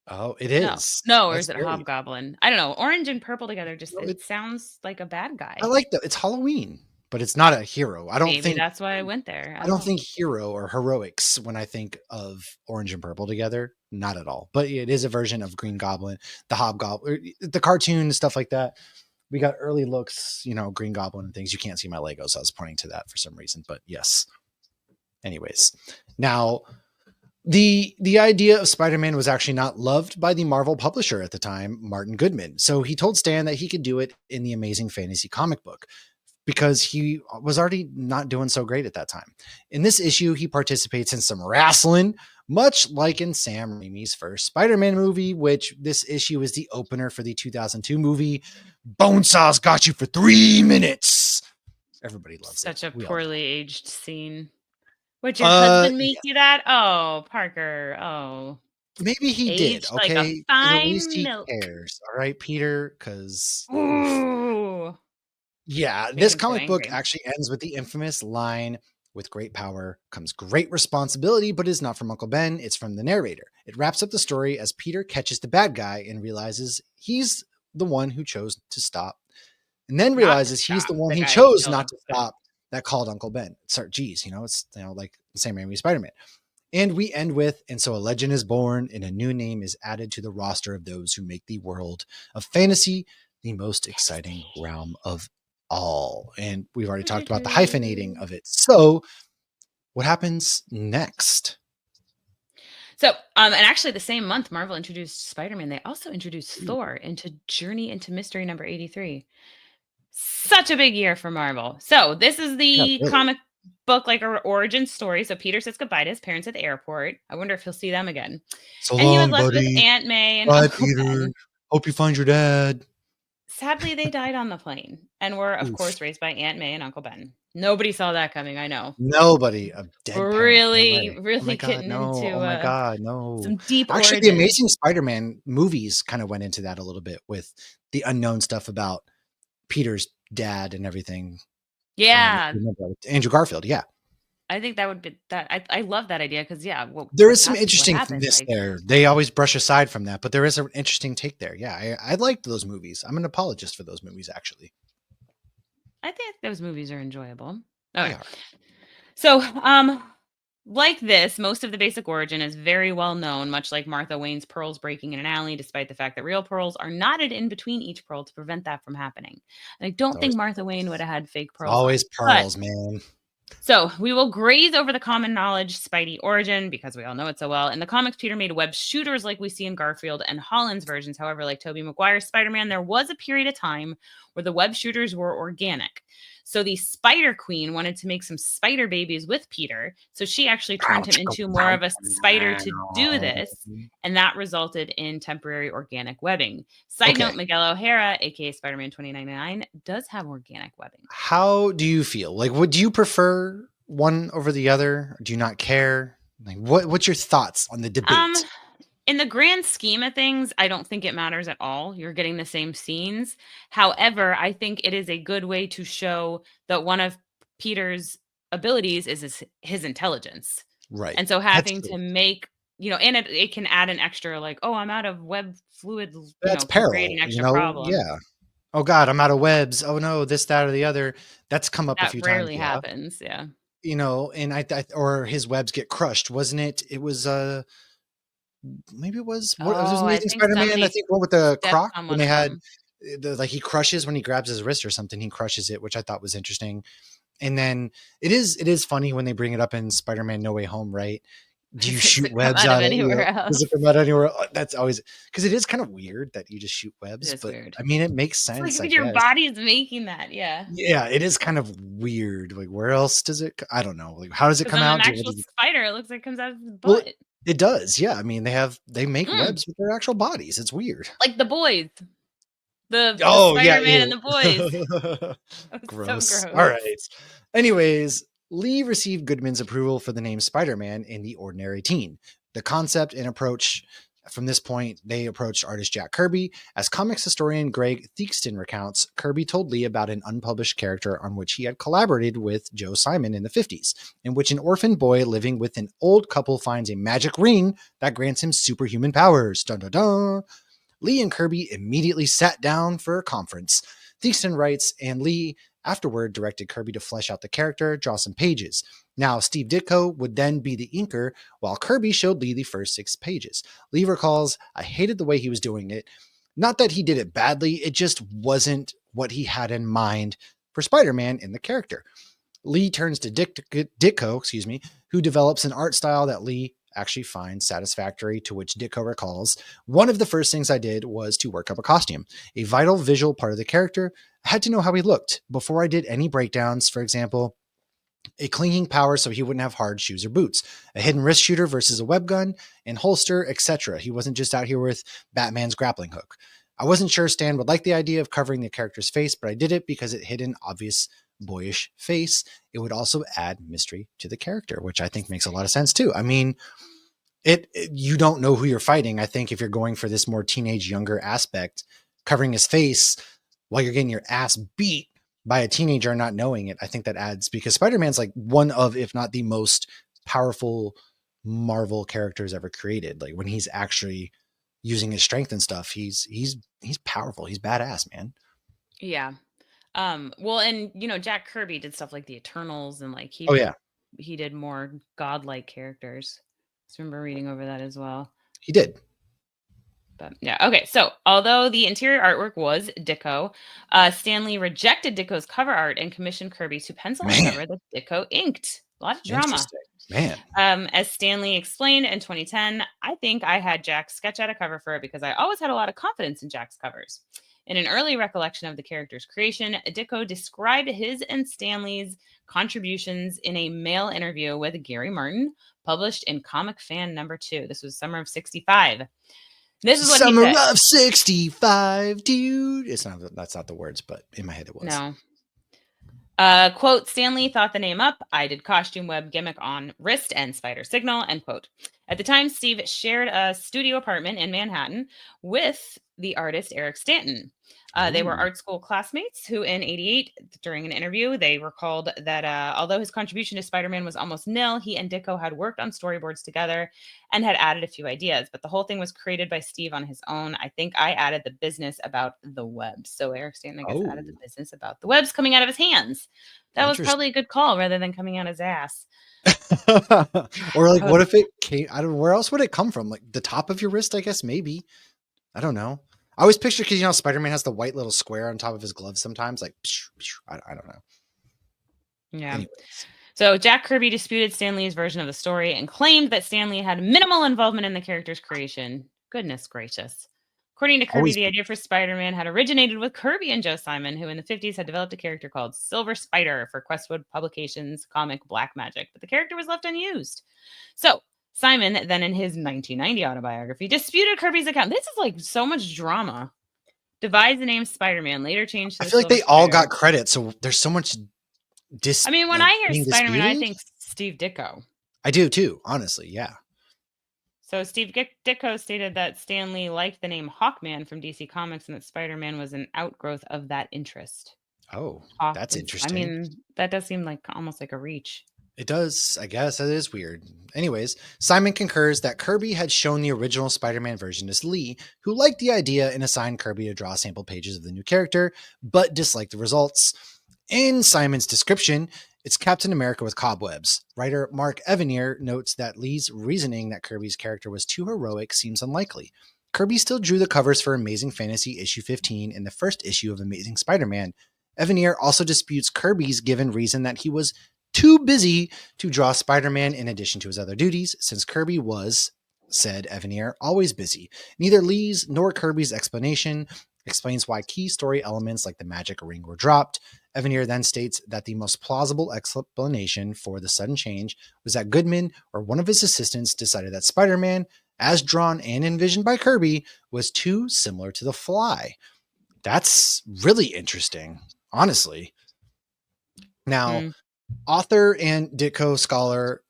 S1: Oh, it
S2: No,
S1: is.
S2: no, or
S1: That's
S2: is it
S1: very.
S2: Hobgoblin? I don't know. Orange and purple together just
S1: No,
S2: it sounds like a bad
S1: I
S2: guy.
S1: like that. It's Halloween, but it's not a hero. I don't
S2: Maybe
S1: think.
S2: that's why I went there. I
S1: I
S2: don't
S1: don't
S2: know.
S1: think hero or heroics when I think of orange and purple together. Not at all. But it is a version of Green Goblin, the Hobgoblin, the cartoon stuff like that. We got early looks, Green Goblin and things. You can't see my Legos. I was pointing to that for some reason, but yes. Anyways, now the idea of Spider-Man was actually not loved by the Marvel publisher at the time, Martin Goodman. So he told Stan that he could do it in the Amazing Fantasy comic book because he was already not doing so great at that time. In this issue, he participates in some wrestling, much like in Sam Raimi's first Spider-Man movie, which this issue is the opener for the 2002 movie. Bonesaw's got you for 3 minutes. Everybody loves it.
S2: Such a
S1: We all
S2: poorly aged scene. Would your
S1: know.
S2: husband make you that? Oh, Parker. Oh,
S1: Maybe he did,
S2: aged like a
S1: okay? Because at least
S2: fine
S1: he
S2: milk.
S1: cares, all right, Peter? Because, oof.
S2: Ooh,
S1: Yeah,
S2: make
S1: this
S2: him so
S1: comic book
S2: angry.
S1: actually ends with the infamous line, with great power comes great responsibility, but it's not from Uncle Ben, it's from the narrator. It wraps up the story as Peter catches the bad guy and realizes he's the one who chose to stop, and then
S2: Not to
S1: realizes he's
S2: stop
S1: the one
S2: the
S1: he
S2: guy who
S1: chose
S2: killed
S1: not to
S2: Uncle Ben.
S1: stop that called Uncle Ben. Sorry, geez, it's, like the same Raimi Spider-Man. And we end with, and so a legend is born, and a new name is added to the roster of those who make the world of fantasy the most exciting
S2: Fantasy.
S1: realm of all. And we've already talked about the hyphenating
S2: Doo-doo-doo.
S1: of it. So, what happens next?
S2: So, and actually, the same month Marvel introduced Spider-Man, they also introduced Thor into Journey into Mystery number 83. Such a big year for Marvel. So, this is
S1: Yeah,
S2: the
S1: really.
S2: comic book like a origin story. So, Peter says goodbye to his parents at the airport. I wonder if he'll see them again.
S1: So
S2: And he was
S1: long,
S2: left with
S1: buddy.
S2: Aunt May and
S1: Bye,
S2: Uncle
S1: Peter.
S2: Ben.
S1: Hope you find your dad.
S2: Sadly, they died on the plane and were, of
S1: Oof.
S2: course, raised by Aunt May and Uncle Ben. Nobody saw that coming, I know.
S1: Nobody. A dead
S2: We're
S1: parent. No
S2: really,
S1: way. Oh my
S2: really
S1: god,
S2: getting
S1: no.
S2: into,
S1: Oh my god, no.
S2: some deep
S1: Actually, the
S2: origins.
S1: Amazing Spider-Man movies kind of went into that a little bit with the unknown stuff about Peter's dad and everything. If
S2: Yeah.
S1: you remember with Andrew Garfield, yeah.
S2: I think that would be that I love that idea because yeah,
S1: There is some
S2: what happened?
S1: interestingness
S2: Like,
S1: there. They always brush aside from that, but there is an interesting take there. Yeah, I liked those movies. I'm an apologist for those movies, actually.
S2: I think those movies are enjoyable.
S1: They
S2: Okay.
S1: are.
S2: So, like this, most of the basic origin is very well known, much like Martha Wayne's pearls breaking in an alley, despite the fact that real pearls are knotted in between each pearl to prevent that from happening. And I
S1: It's
S2: don't think
S1: always
S2: Martha Wayne would
S1: pearls.
S2: have had fake
S1: It's
S2: pearls
S1: always
S2: on. But
S1: pearls, man.
S2: so we will graze over the common knowledge Spidey origin because we all know it so well. In the comics, Peter made web shooters like we see in Garfield and Holland's versions. However, like Tobey Maguire's Spider-Man, there was a period of time where the web shooters were organic. So the Spider Queen wanted to make some spider babies with Peter. So she actually turned him into more of a spider to do this. And that resulted in temporary organic webbing. Side
S1: Okay.
S2: note, Miguel O'Hara, aka Spider-Man 2099, does have organic webbing.
S1: How do you feel? Like, would you prefer one over the other? Do you not care? Like, what's your thoughts on the
S2: Um,
S1: debate?
S2: in the grand scheme of things, I don't think it matters at all. You're getting the same scenes. However, I think it is a good way to show that one of Peter's abilities is his intelligence.
S1: Right.
S2: And so
S1: That's
S2: having
S1: true.
S2: to make, and it can add an extra like, oh, I'm out of web fluid,
S1: That's
S2: can create
S1: peril,
S2: an extra problem.
S1: Yeah. Oh god, I'm out of webs. Oh no, this, that, or the other. That's come up a
S2: That
S1: few times,
S2: rarely
S1: yeah.
S2: happens. Yeah.
S1: And I or his webs get crushed, wasn't it? It was maybe it was
S2: Oh, I
S1: Amazing
S2: think
S1: Spider-Man, I
S2: somebody
S1: think one with the
S2: stepped
S1: croc
S2: on
S1: when
S2: one
S1: they
S2: of
S1: had
S2: them.
S1: the like he crushes when he grabs his wrist or something, he crushes it, which I thought was interesting. And then it is funny when they bring it up in Spider-Man No Way Home, right? Do you
S2: Does
S1: shoot
S2: it come
S1: webs
S2: out of
S1: out of
S2: anywhere
S1: does
S2: else?
S1: it come out anywhere? That's always because it is kind of weird that you just shoot
S2: It
S1: webs,
S2: is
S1: but
S2: weird.
S1: I mean, it makes
S2: It's like
S1: sense, I
S2: your
S1: guess.
S2: body's making that. Yeah.
S1: Yeah, it is kind of weird. Like, where else does it? I don't know. Like, how does it
S2: 'Cause
S1: come
S2: on an
S1: out?
S2: actual spider, it looks like it comes out of his
S1: Well,
S2: butt.
S1: it does. Yeah, I mean, they make
S2: Mm,
S1: webs with their actual bodies. It's weird.
S2: like the boys. The
S1: Oh yeah,
S2: Spider-Man and
S1: ew.
S2: the boys. That was so
S1: Gross. All
S2: gross.
S1: right. Anyways, Lee received Goodman's approval for the name Spider-Man in The Ordinary Teen. The concept and approach from this point, they approached artist Jack Kirby. As comics historian Greg Theakston recounts, Kirby told Lee about an unpublished character on which he had collaborated with Joe Simon in the 50s, in which an orphan boy living with an old couple finds a magic ring that grants him superhuman powers. Dun dun dun. Lee and Kirby immediately sat down for a conference. Theakston writes, and Lee afterward directed Kirby to flesh out the character, draw some pages. Now, Steve Ditko would then be the inker, while Kirby showed Lee the first 6 pages. Lee recalls, I hated the way he was doing it. Not that he did it badly, it just wasn't what he had in mind for Spider-Man in the character. Lee turns to Ditko, who develops an art style that Lee actually finds satisfactory, to which Ditko recalls, one of the first things I did was to work up a costume, a vital visual part of the character. I had to know how he looked before I did any breakdowns. For example, a clinging power so he wouldn't have hard shoes or boots, a hidden wrist shooter versus a web gun, and holster, etc. He wasn't just out here with Batman's grappling hook. I wasn't sure Stan would like the idea of covering the character's face, but I did it because it hid an obvious boyish face. It would also add mystery to the character, which I think makes a lot of sense too. I mean, you don't know who you're fighting. I think if you're going for this more teenage younger aspect, covering his face while you're getting your ass beat by a teenager not knowing it, I think that adds, because Spider-Man's like one of, if not the most powerful Marvel characters ever created. Like when he's actually using his strength and stuff, he's powerful. He's badass, man.
S2: Yeah. Well, and Jack Kirby did stuff like the Eternals and like
S1: Oh yeah,
S2: he did more godlike characters. I remember reading over that as well.
S1: he did.
S2: But yeah, okay. So although the interior artwork was Ditko, Stan Lee rejected Ditko's cover art and commissioned Kirby to pencil a
S1: Man,
S2: cover that Ditko inked. A lot of drama.
S1: interesting. Man.
S2: As Stan Lee explained in 2010, I think I had Jack sketch out a cover for it because I always had a lot of confidence in Jack's covers. In an early recollection of the character's creation, Ditko described his and Stanley's contributions in a mail interview with Gary Martin, published in Comic Fan #2. This was summer of '65. This is what he
S1: Summer
S2: said.
S1: of 65, dude. It's not, that's not the words, but in my head it was.
S2: No. Quote, Stanley thought the name up. I did costume web gimmick on wrist and spider signal, end quote. At the time, Steve shared a studio apartment in Manhattan with the artist Eric Stanton. They were
S1: Ooh.
S2: art school classmates who, in '88, during an interview, they recalled that although his contribution to Spider Man was almost nil, he and Ditko had worked on storyboards together and had added a few ideas. But the whole thing was created by Steve on his own. I think I added the business about the webs. So Eric Stanton, I guess, added the
S1: Oh,
S2: business about the webs coming out of his hands. That was
S1: interesting.
S2: probably a good call rather than coming out his ass.
S1: Or like, what
S2: Probably.
S1: if it came? I don't know. Where else would it come from? Like the top of your wrist, I guess, maybe. I don't know. I always picture, because Spider-Man has the white little square on top of his glove sometimes. Like, I don't know.
S2: Yeah.
S1: Anyways,
S2: So Jack Kirby disputed Stan Lee's version of the story and claimed that Stan Lee had minimal involvement in the character's creation. Goodness gracious. According to Kirby,
S1: always
S2: the
S1: be.
S2: idea for Spider Man had originated with Kirby and Joe Simon, who in the '50s had developed a character called Silver Spider for Questwood Publications' comic Black Magic, but the character was left unused. So Simon, then in his 1990 autobiography, disputed Kirby's account. This is like so much drama. Devised the name Spider Man, later changed to
S1: I
S2: the
S1: feel like
S2: Silver
S1: they all
S2: Spider.
S1: got credit, so there's so much
S2: I mean, when
S1: like
S2: I hear
S1: being
S2: Spider Man, I
S1: disputed.
S2: think Steve Ditko.
S1: I do too, honestly. Yeah.
S2: So Steve Ditko stated that Stan Lee liked the name Hawkman from DC Comics and that Spider-Man was an outgrowth of that interest.
S1: Oh,
S2: Hawk
S1: that's
S2: is, I
S1: interesting.
S2: mean, that does seem like almost like a reach.
S1: It does. I guess that is weird. Anyways, Simon concurs that Kirby had shown the original Spider-Man version to Lee, who liked the idea and assigned Kirby to draw sample pages of the new character, but disliked the results. In Simon's description, it's Captain America with cobwebs. Writer Mark Evanier notes that Lee's reasoning that Kirby's character was too heroic seems unlikely. Kirby still drew the covers for Amazing Fantasy issue 15 in the first issue of Amazing Spider-Man. Evanier also disputes Kirby's given reason that he was too busy to draw Spider-Man in addition to his other duties, since Kirby was, said Evanier, always busy. Neither Lee's nor Kirby's explanation explains why key story elements like the magic ring were dropped. Evanier then states that the most plausible explanation for the sudden change was that Goodman or one of his assistants decided that Spider-Man, as drawn and envisioned by Kirby, was too similar to the Fly. That's really interesting, honestly. Now,
S2: Hmm.
S1: author and Ditko scholar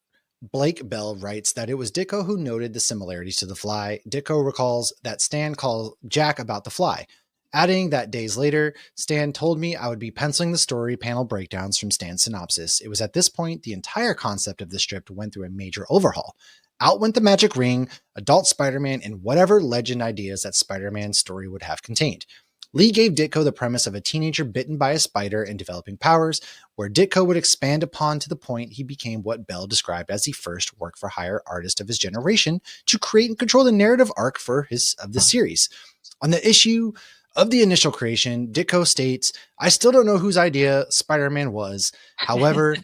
S1: Blake Bell writes that it was Ditko who noted the similarities to the Fly. Ditko recalls that Stan called Jack about the Fly, adding that days later, Stan told me I would be penciling the story panel breakdowns from Stan's synopsis. It was at this point the entire concept of the strip went through a major overhaul. Out went the magic ring, adult Spider-Man, and whatever legend ideas that Spider-Man's story would have contained. Lee gave Ditko the premise of a teenager bitten by a spider and developing powers, where Ditko would expand upon to the point he became what Bell described as the first work-for-hire artist of his generation to create and control the narrative arc of the series. On the issue of the initial creation, Ditko states, I still don't know whose idea Spider-Man was. However,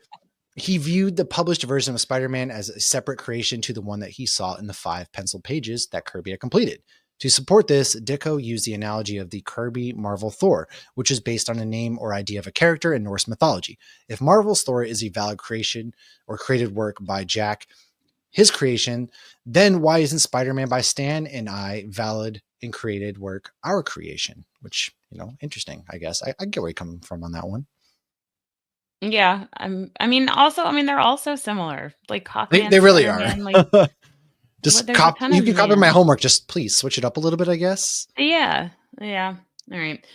S1: he viewed the published version of Spider-Man as a separate creation to the one that he saw in the 5 pencil pages that Kirby had completed. To support this, Ditko used the analogy of the Kirby Marvel Thor, which is based on a name or idea of a character in Norse mythology. If Marvel's Thor is a valid creation or created work by Jack, his creation, then why isn't Spider-Man by Stan and I valid and created work, our creation? Which, interesting, I guess. I get where you're coming from on that one.
S2: Yeah. I mean, they're all so similar. Like Hawkman,
S1: They really are.
S2: Spider-Man, like what
S1: Just
S2: there's a ton
S1: you
S2: of
S1: can copy my
S2: man.
S1: homework. Just please switch it up a little bit, I guess.
S2: Yeah. Yeah. All right.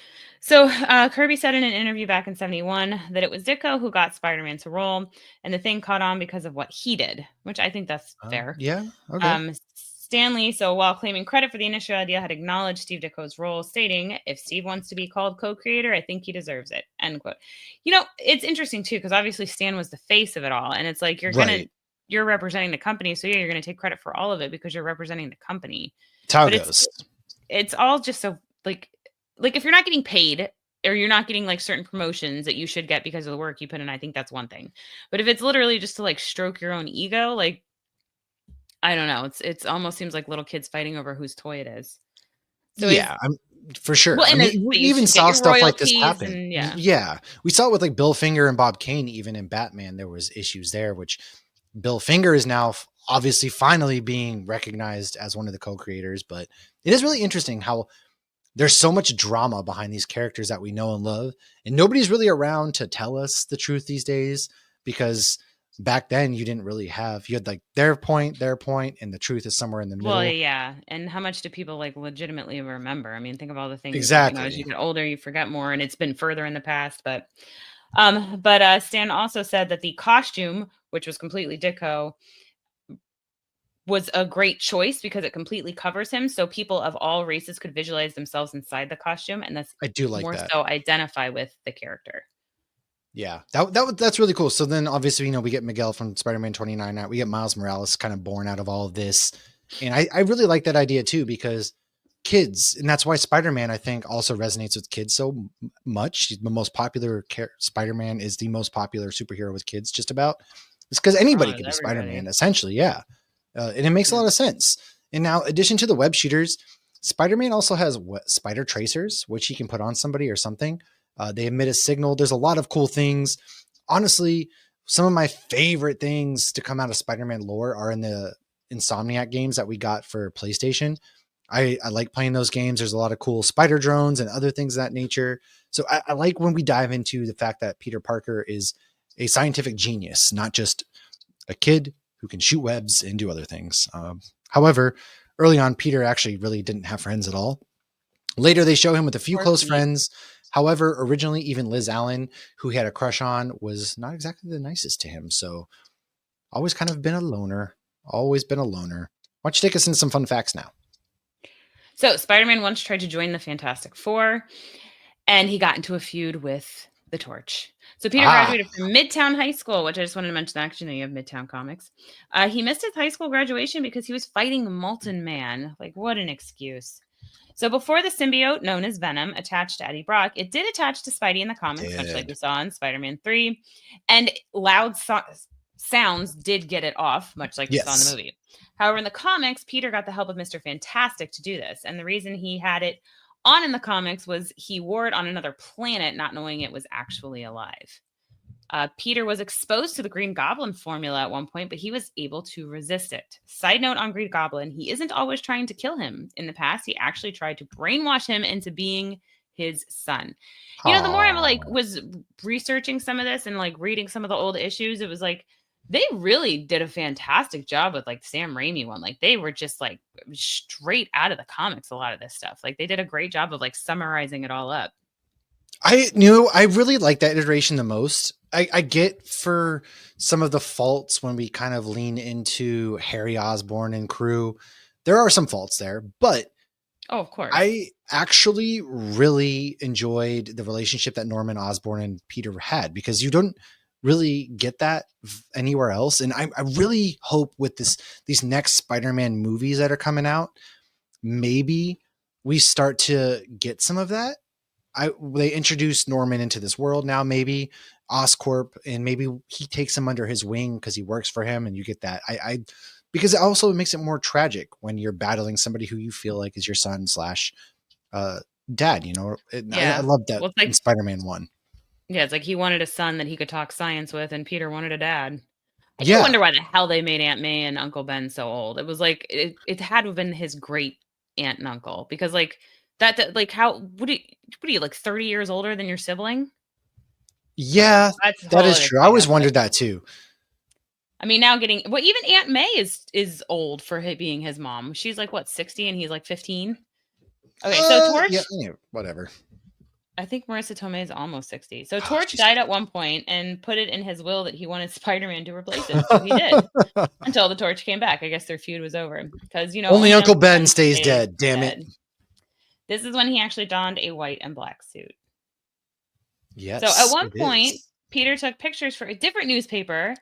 S2: So Kirby said in an interview back in '71 that it was Ditko who got Spider-Man to roll, and the thing caught on because of what he did, which I think that's fair.
S1: Yeah. Okay.
S2: Stanley, so while claiming credit for the initial idea, had acknowledged Steve Ditko's role, stating, "If Steve wants to be called co-creator, I think he deserves it." End quote. It's interesting too because obviously Stan was the face of it all, and it's like
S1: Right.
S2: you're representing the company, so yeah, you're gonna take credit for all of it because you're representing the company.
S1: That's how it
S2: But it's
S1: goes.
S2: it's all just so like if you're not getting paid or you're not getting like certain promotions that you should get because of the work you put in, I think that's one thing. But if it's literally just to like stroke your own ego, like I don't know, it's almost seems like little kids fighting over whose toy it is. So is
S1: Yeah, I'm for sure.
S2: well,
S1: I
S2: and
S1: mean, we
S2: that you
S1: even
S2: should get
S1: saw
S2: your
S1: stuff like this
S2: royalties
S1: happen.
S2: and yeah.
S1: Yeah, we saw it with like Bill Finger and Bob Kane. Even in Batman, there was issues there, which Bill Finger is now obviously finally being recognized as one of the co-creators. But it is really interesting how there's so much drama behind these characters that we know and love, and nobody's really around to tell us the truth these days, because back then you didn't really have, you had like their point, and the truth is somewhere in the
S2: Well,
S1: middle.
S2: yeah, and how much do people, like, legitimately remember? I mean, think of all the things that, as you
S1: Exactly.
S2: get older, you forget more, and it's been further in the past, Stan also said that the costume, which was completely Ditko, was a great choice because it completely covers him, so people of all races could visualize themselves inside the costume, and thus
S1: I do like
S2: more
S1: that.
S2: so identify with the character.
S1: Yeah, that's really cool. So then, obviously, we get Miguel from Spider-Man 29 out. We get Miles Morales kind of born out of all of this, and I really like that idea too, because kids, and that's why Spider-Man, I think, also resonates with kids so much. The most popular Spider-Man is the most popular superhero with kids, just about. It's because anybody
S2: Probably
S1: could be
S2: with
S1: Spider-Man,
S2: everybody.
S1: essentially. Yeah, and it makes a
S2: Yeah.
S1: lot of sense. And now, addition to the web shooters, Spider-Man also has spider tracers, which he can put on somebody or something. They emit a signal. There's a lot of cool things. Honestly, some of my favorite things to come out of Spider-Man lore are in the Insomniac games that we got for PlayStation. I like playing those games. There's a lot of cool spider drones and other things of that nature. So I like when we dive into the fact that Peter Parker is a scientific genius, not just a kid who can shoot webs and do other things. However, early on, Peter actually really didn't have friends at all. Later, they show him with a few
S2: Poor
S1: close
S2: Pete.
S1: friends. However, originally, even Liz Allen, who he had a crush on, was not exactly the nicest to him. So, always kind of been a loner. Always been a loner. Why don't you take us into some fun facts now?
S2: So, Spider-Man once tried to join the Fantastic Four, and he got into a feud with the Torch. So Peter
S1: Ah,
S2: graduated from Midtown High School, which I just wanted to mention. Actually, you have Midtown Comics. He missed his high school graduation because he was fighting Molten Man. Like, what an excuse! So before the symbiote known as Venom attached to Eddie Brock, it did attach to Spidey in the comics, much like we
S1: did.
S2: saw in Spider-Man 3, and sounds did get it off, much like we saw in the
S1: Yes.
S2: movie. However, in the comics, Peter got the help of Mr. Fantastic to do this, and the reason he had it on in the comics was he wore it on another planet, not knowing it was actually alive. Peter was exposed to the Green Goblin formula at one point, but he was able to resist it. Side note on Green Goblin, he isn't always trying to kill him. In the past, he actually tried to brainwash him into being his son. The more I
S1: Aw.
S2: was researching some of this and like reading some of the old issues, it was like they really did a fantastic job with like Sam Raimi one. Like they were just like straight out of the comics, a lot of this stuff. Like they did a great job of like summarizing it all up.
S1: I really like that iteration the most. I get for some of the faults when we kind of lean into Harry Osborn and crew. There are some faults there, but
S2: Oh, of course.
S1: I actually really enjoyed the relationship that Norman Osborn and Peter had, because you don't really get that anywhere else. And I really hope with these next Spider-Man movies that are coming out, maybe we start to get some of that. They introduce Norman into this world now, maybe Oscorp, and maybe he takes him under his wing because he works for him, and you get that. I because it also makes it more tragic when you're battling somebody who you feel like is your son slash uh, dad. I
S2: Yeah.
S1: love that
S2: Well, it's
S1: in
S2: like
S1: Spider-Man One.
S2: yeah, it's like he wanted a son that he could talk science with, and Peter wanted a dad. I do
S1: Yeah,
S2: wonder why the hell they made Aunt May and Uncle Ben so old. It was like it had to have been his great aunt and uncle because like like how what are you like 30 years older than your sibling? Whatever.
S1: yeah,
S2: That's a
S1: that
S2: whole
S1: is
S2: other
S1: true. I
S2: thing.
S1: always wondered that too.
S2: I mean, now getting well, even Aunt May is old for being his mom. She's like what 60 and he's like 15. Okay, so
S1: Yeah,
S2: Torch
S1: whatever.
S2: I think Marissa Tomei is almost 60. So
S1: Oh,
S2: Torch
S1: she's
S2: died at one point and put it in his will that he wanted Spider-Man to replace him. So he did until the Torch came back. I guess their feud was over because,
S1: Only
S2: only
S1: Uncle
S2: Uncle
S1: Ben
S2: Ben
S1: stays
S2: stays
S1: dead. Damn it.
S2: dead. This is when he actually donned a white and black suit. So at
S1: Yes,
S2: one
S1: it
S2: point,
S1: is.
S2: Peter took pictures for a different newspaper,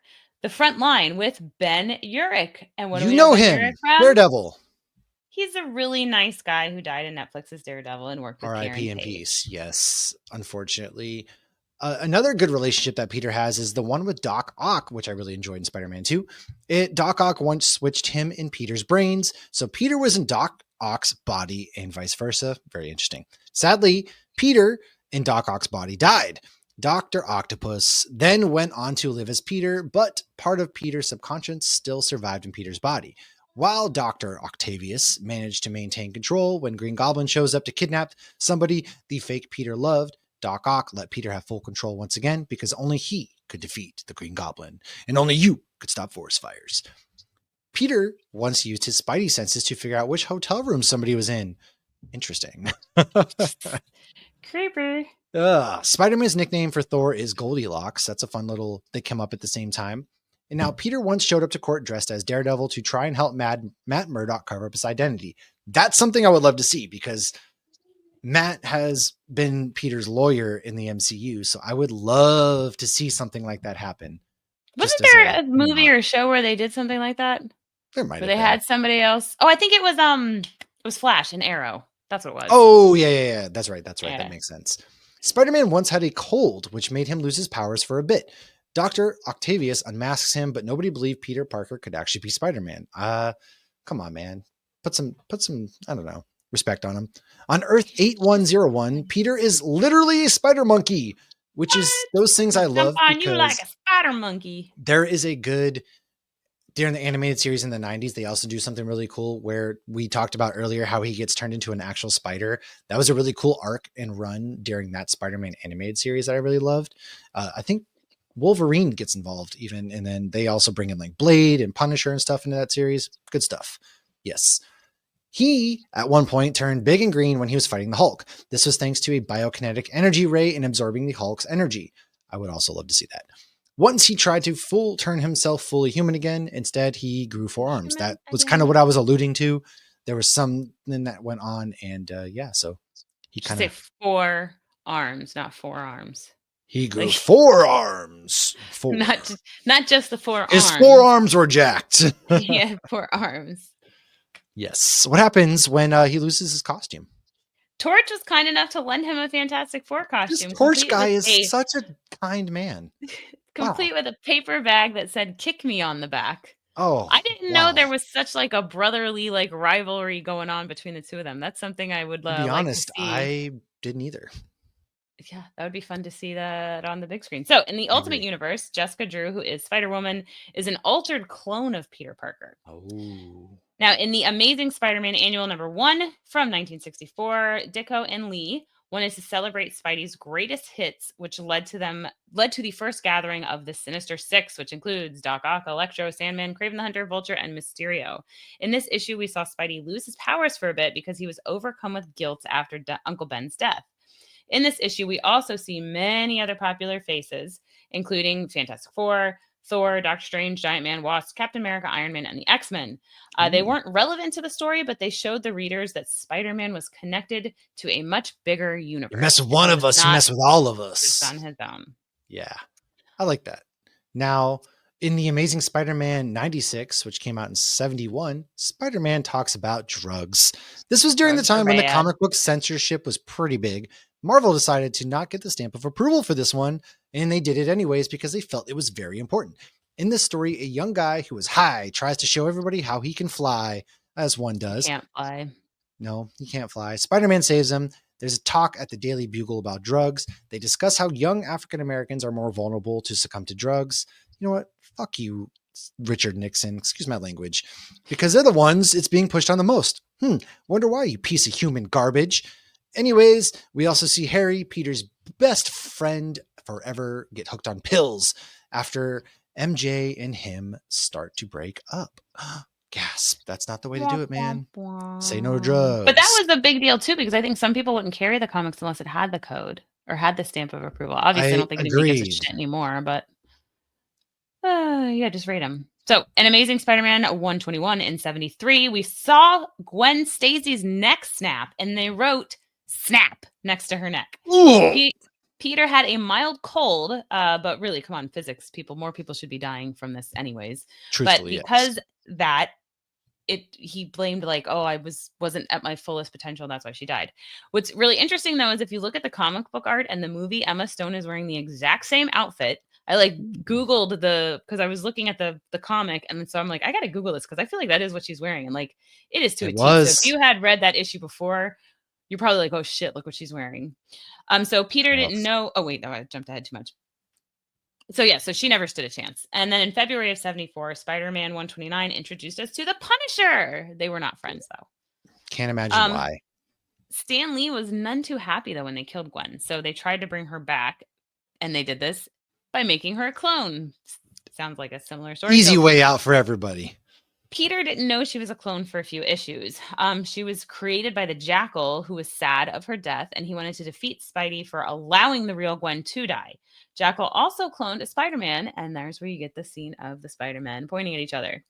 S2: The Front Line, with Ben Urich. And what do
S1: You
S2: we know
S1: know
S2: Ben Urich
S1: him,
S2: from?
S1: Daredevil.
S2: He's a really nice guy who died in Netflix's Daredevil and worked with Karen
S1: R.I.P. in
S2: Page.
S1: peace. Yes, unfortunately. Another good relationship that Peter has is the one with Doc Ock, which I really enjoyed in Spider-Man 2. Doc Ock once switched him in Peter's brains, so Peter was in Doc Ock's body and vice versa. Very interesting. Sadly, Peter in Doc Ock's body died. Dr. Octopus then went on to live as Peter, but part of Peter's subconscious still survived in Peter's body. While Dr. Octavius managed to maintain control when Green Goblin shows up to kidnap somebody the fake Peter loved, Doc Ock let Peter have full control once again because only he could defeat the Green Goblin, and only you could stop forest fires. Peter once used his spidey senses to figure out which hotel room somebody was in. Interesting.
S2: Creeper.
S1: Spider-Man's nickname for Thor is Goldilocks. That's a fun little, they come up at the same time. And now Peter once showed up to court dressed as Daredevil to try and help Matt Murdock cover up his identity. That's something I would love to see because Matt has been Peter's lawyer in the MCU. So I would love to see something like that happen.
S2: Wasn't there a movie or a show where they did something like that?
S1: There might
S2: where
S1: have
S2: they
S1: been.
S2: had somebody else. Oh, I think it was Flash and Arrow. That's what it was.
S1: Oh, yeah. That's right. Yeah. That makes sense. Spider-Man once had a cold, which made him lose his powers for a bit. Dr. Octavius unmasks him, but nobody believed Peter Parker could actually be Spider-Man. Come on, man. Put some, I don't know, respect on him. On Earth 8101, Peter is literally a spider monkey, which is those things I love because
S2: you like a spider monkey.
S1: There is a good, during the animated series in the 90s, they also do something really cool where we talked about earlier how he gets turned into an actual spider. That was a really cool arc and run during that Spider-Man animated series that I really loved. I think Wolverine gets involved even, and then they also bring in like Blade and Punisher and stuff into that series. Good stuff. Yes. He, at one point, turned big and green when he was fighting the Hulk. This was thanks to a biokinetic energy ray in absorbing the Hulk's energy. I would also love to see that. Once he tried to turn himself fully human again. Instead, he grew 4 arms. That was kind of what I was alluding to. There was something that went on, and so he kind of
S2: say 4 arms, not 4 arms.
S1: He grew 4 arms. 4.
S2: Not just the 4 arms.
S1: His 4 arms were jacked.
S2: He had 4 arms.
S1: Yes. What happens when he loses his costume?
S2: Torch was kind enough to lend him a Fantastic Four costume.
S1: This Torch guy is such a kind man.
S2: Complete with a paper bag that said "Kick me" on the back.
S1: Oh,
S2: I didn't know there was such like a brotherly like rivalry going on between the two of them. That's something I would
S1: to be honest,
S2: like to see.
S1: I didn't either.
S2: Yeah, that would be fun to see that on the big screen. So, in the Ultimate Universe, Jessica Drew, who is Spider-Woman, is an altered clone of Peter Parker.
S1: Oh.
S2: Now, in the Amazing Spider-Man Annual #1 from 1964, Ditko and Lee wanted to celebrate Spidey's greatest hits, which led to the first gathering of the Sinister Six, which includes Doc Ock, Electro, Sandman, Kraven the Hunter, Vulture, and Mysterio. In this issue, we saw Spidey lose his powers for a bit because he was overcome with guilt after Uncle Ben's death. In this issue, we also see many other popular faces, including Fantastic Four, Thor, Doctor Strange, Giant Man, Wasp, Captain America, Iron Man, and the X-Men. They weren't relevant to the story, but they showed the readers that Spider-Man was connected to a much bigger universe.
S1: You mess with one of us, you mess with all of us.
S2: On his own.
S1: Yeah, I like that. Now, in the Amazing Spider-Man 96, which came out in 71, Spider-Man talks about drugs. This was during the time when the comic book censorship was pretty big. Marvel decided to not get the stamp of approval for this one, and they did it anyways because they felt it was very important. In this story, a young guy who is high tries to show everybody how he can fly, as one does.
S2: He can't fly.
S1: No, he can't fly. Spider-Man saves him. There's a talk at the Daily Bugle about drugs. They discuss how young African Americans are more vulnerable to succumb to drugs. You know what? Fuck you, Richard Nixon. Excuse my language. Because they're the ones it's being pushed on the most. Wonder why, you piece of human garbage. Anyways, we also see Harry, Peter's best friend forever, get hooked on pills after MJ and him start to break up. Gasp. That's not the way to do it, man. Say no to drugs.
S2: But that was a big deal too, because I think some people wouldn't carry the comics unless it had the code or had the stamp of approval. Obviously, I don't think anybody gives a shit anymore, but just read them. So, in Amazing Spider-Man 121 in 73, we saw Gwen Stacy's neck snap, and they wrote "snap" next to her neck. Peter had a mild cold, but really, come on, physics, people. More people should be dying from this anyways.
S1: Truthfully,
S2: but because that, he blamed like, oh, I wasn't at my fullest potential. That's why she died. What's really interesting though is if you look at the comic book art and the movie, Emma Stone is wearing the exact same outfit. I like Googled because I was looking at the comic, and so I'm like, I gotta Google this because I feel like that is what she's wearing, and like it is to a T. So if you had read that issue before, you're probably like, oh shit, look what she's wearing. So Peter didn't know. Oh wait, no, I jumped ahead too much. So she never stood a chance. And then in February of 74, Spider-Man 129 introduced us to the Punisher. They were not friends though.
S1: Can't imagine
S2: Um,
S1: why.
S2: Stan Lee was none too happy though when they killed Gwen. So they tried to bring her back, and they did this by making her a clone. Sounds like a similar story.
S1: Easy
S2: So
S1: way out for everybody.
S2: Peter didn't know she was a clone for a few issues. She was created by the Jackal, who was sad of her death, and he wanted to defeat Spidey for allowing the real Gwen to die. Jackal also cloned a Spider-Man, and there's where you get the scene of the Spider-Man pointing at each other.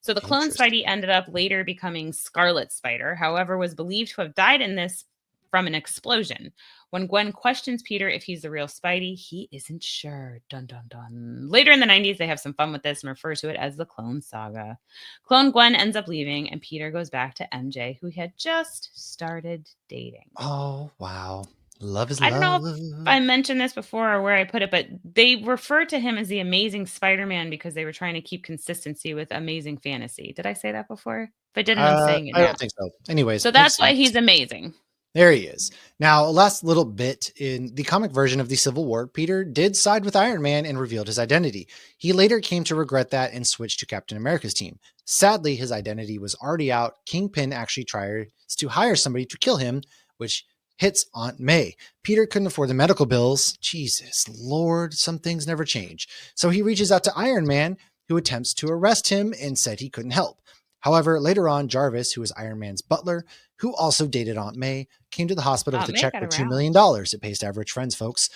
S2: So the clone
S1: Interesting.
S2: Spidey ended up later becoming Scarlet Spider, however, was believed to have died in this from an explosion. When Gwen questions Peter if he's the real Spidey, he isn't sure. Dun dun dun. Later in the 90s, they have some fun with this and refer to it as the Clone Saga. Clone Gwen ends up leaving, and Peter goes back to MJ, who he had just started dating.
S1: Oh, wow. Love is
S2: I don't know if
S1: love.
S2: I mentioned this before or where I put it, but they refer to him as the Amazing Spider-Man because they were trying to keep consistency with Amazing Fantasy. Did I say that before? If I didn't, I'm saying it
S1: I
S2: now.
S1: don't think so. Anyways,
S2: So
S1: makes
S2: that's why
S1: sense.
S2: he's amazing.
S1: There he is. Now, last little bit in the comic version of the Civil War, Peter did side with Iron Man and revealed his identity. He later came to regret that and switched to Captain America's team. Sadly, his identity was already out. Kingpin actually tries to hire somebody to kill him, which hits Aunt May. Peter couldn't afford the medical bills. Jesus Lord, some things never change. So he reaches out to Iron Man, who attempts to arrest him and said he couldn't help. However, later on, Jarvis, who is Iron Man's butler, who also dated Aunt May, came to the hospital with a
S2: May
S1: check
S2: got
S1: for $2
S2: around.
S1: million. It pays to have rich friends, folks.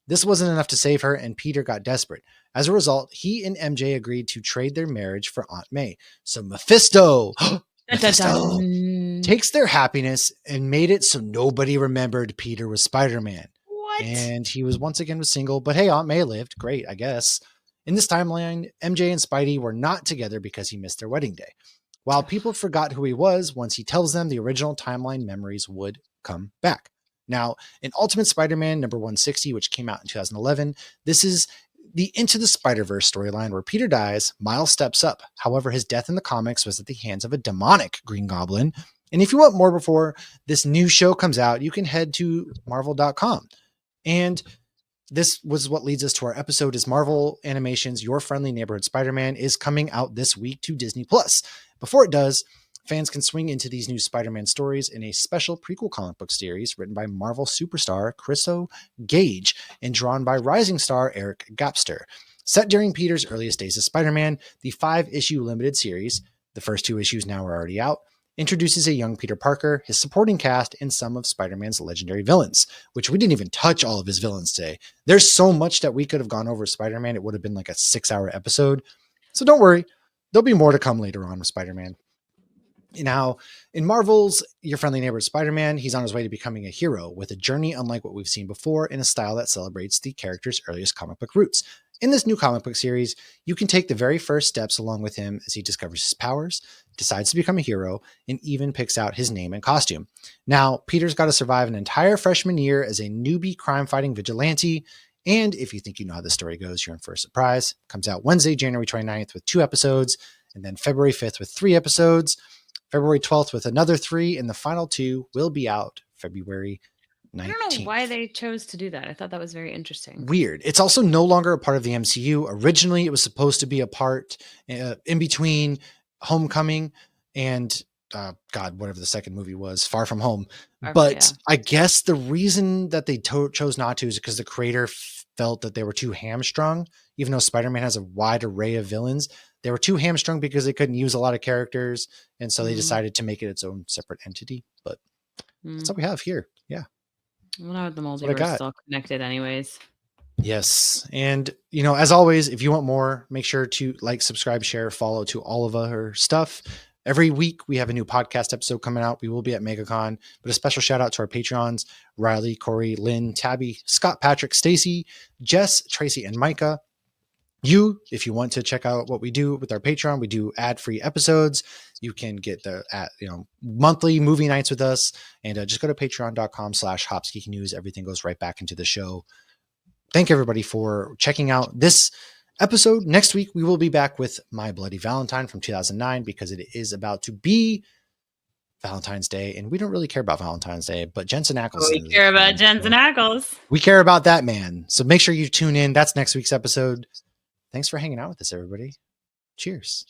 S1: This wasn't enough to save her, and Peter got desperate. As a result, he and MJ agreed to trade their marriage for Aunt May. So Mephisto,
S2: Dun, dun,
S1: Mephisto,
S2: dun.
S1: takes their happiness and made it so nobody remembered Peter was Spider-Man.
S2: What?
S1: And he was once again single, but hey, Aunt May lived. Great, I guess. In this timeline, MJ and Spidey were not together because he missed their wedding day. While people forgot who he was, once he tells them, the original timeline memories would come back. Now, in Ultimate Spider-Man number 160, which came out in 2011, this is the Into the Spider-Verse storyline where Peter dies, Miles steps up. However, his death in the comics was at the hands of a demonic Green Goblin. And if you want more before this new show comes out, you can head to marvel.com. And this was what leads us to our episode is Marvel Animation's Your Friendly Neighborhood Spider-Man is coming out this week to Disney+. Before it does, fans can swing into these new Spider-Man stories in a special prequel comic book series written by Marvel superstar Christo Gage and drawn by rising star Eric Gapster. Set during Peter's earliest days as Spider-Man, the 5-issue limited series, the first 2 issues now are already out, introduces a young Peter Parker, his supporting cast, and some of Spider-Man's legendary villains, which we didn't even touch all of his villains today. There's so much that we could have gone over Spider-Man. It would have been like a 6-hour episode. So don't worry. There'll be more to come later on with Spider-Man. Now, in Marvel's Your Friendly Neighborhood Spider-Man, he's on his way to becoming a hero with a journey unlike what we've seen before in a style that celebrates the character's earliest comic book roots. In this new comic book series, you can take the very first steps along with him as he discovers his powers, decides to become a hero, and even picks out his name and costume. Now, Peter's got to survive an entire freshman year as a newbie crime-fighting vigilante, and if you think you know how the story goes, you're in for a surprise. Comes out Wednesday, January 29th with 2 episodes, and then February 5th with 3 episodes. February 12th with another 3, and the final 2 will be out February 19th.
S2: I don't know why they chose to do that. I thought that was very interesting.
S1: Weird. It's also no longer a part of the MCU. Originally, it was supposed to be a part in between Homecoming and God, whatever the second movie was, Far From Home. But I guess the reason that they chose not to is because the creator felt that they were too hamstrung. Even though Spider-Man has a wide array of villains, they were too hamstrung because they couldn't use a lot of characters, and so they decided to make it its own separate entity. But that's what we have here. Yeah.
S2: Well, now the multiverse is all connected anyways.
S1: Yes. And, you know, as always, if you want more, make sure to like, subscribe, share, follow to all of our stuff. Every week we have a new podcast episode coming out. We will be at MegaCon, but a special shout out to our Patreons, Riley, Corey, Lynn, Tabby, Scott, Patrick, Stacy, Jess, Tracy, and Micah. You, if you want to check out what we do with our Patreon, we do ad-free episodes. You can get the monthly movie nights with us, and just go to patreon.com/hopsgeeknews. Everything goes right back into the show. Thank everybody for checking out this episode. Next week, we will be back with My Bloody Valentine from 2009 because it is about to be Valentine's Day, and we don't really care about Valentine's Day, but Jensen
S2: Oh, we
S1: Ackles is
S2: care
S1: a
S2: about
S1: fan,
S2: Jensen
S1: so
S2: Ackles.
S1: we care about that man. So make sure you tune in. That's next week's episode. Thanks for hanging out with us, everybody. Cheers.